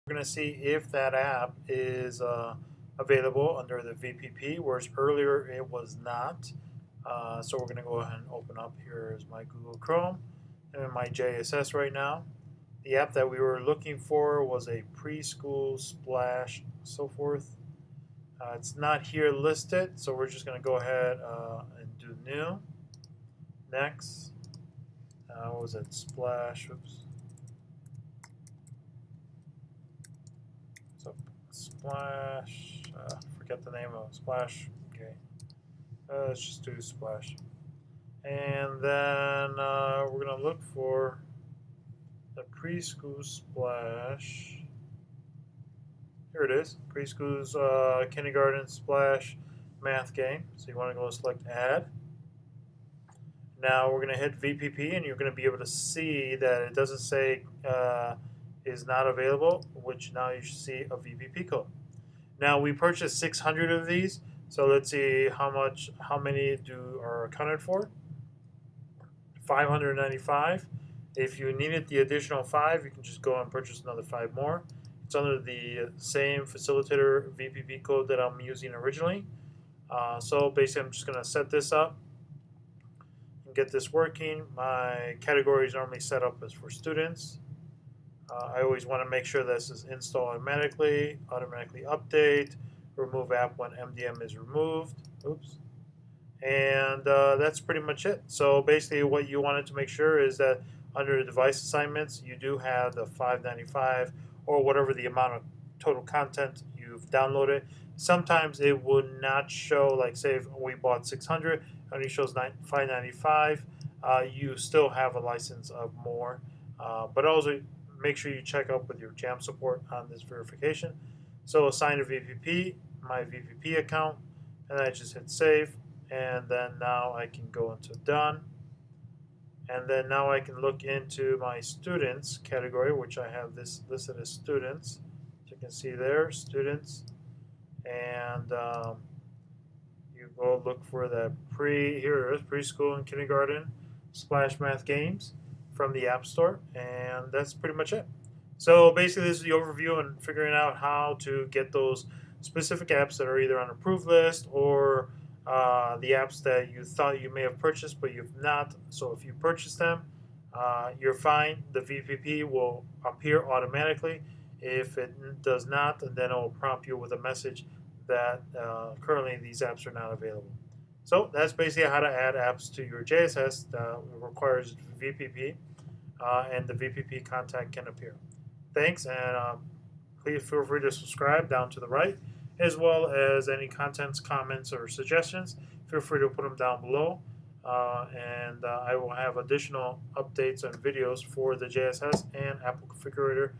We're going to see if that app is available under the VPP, whereas earlier it was not. So we're going to go ahead and open up. Here is my Google Chrome and my JSS right now. The app that we were looking for was a preschool splash, so forth. It's not here listed, so we're just going to go ahead and do new. Next. What was it? Splash. Oops. So splash. Forget the name of splash. Okay. Let's just do splash. And then we're going to look for the preschool splash. Here it is. Preschool's kindergarten splash math game. So you want to go select add. Now we're going to hit VPP, and you're going to be able to see that it doesn't say is not available, which now you should see a VPP code. Now we purchased 600 of these, so let's see how many are accounted for. 595. If you needed the additional 5, you can just go and purchase another 5 more. It's under the same facilitator VPP code that I'm using originally. So basically, I'm just going to set this up and get this working. My category is normally set up as for students. I always want to make sure this is installed automatically update, remove app when MDM is removed. Oops. And that's pretty much it. So basically what you wanted to make sure is that under the device assignments, you do have the 595 or whatever the amount of total content you've downloaded. Sometimes it would not show, like say if we bought 600, it only shows 595. You still have a license of more, but also make sure you check out with your Jamf support on this verification. So assign a VPP, my VPP account, and I just hit save. And then now I can go into done. And then now I can look into my students category, which I have this listed as students. So you can see there, students. And you go look for the here it is, preschool and kindergarten splash math games from the App Store, and that's pretty much it. So basically this is the overview and figuring out how to get those specific apps that are either on approved list or the apps that you thought you may have purchased but you've not. So if you purchase them, you're fine. The VPP will appear automatically. If it does not, then it will prompt you with a message that currently these apps are not available. So that's basically how to add apps to your JSS that requires VPP, and the VPP contact can appear. Thanks, and please feel free to subscribe down to the right, as well as any contents, comments, or suggestions. Feel free to put them down below, and I will have additional updates and videos for the JSS and Apple Configurator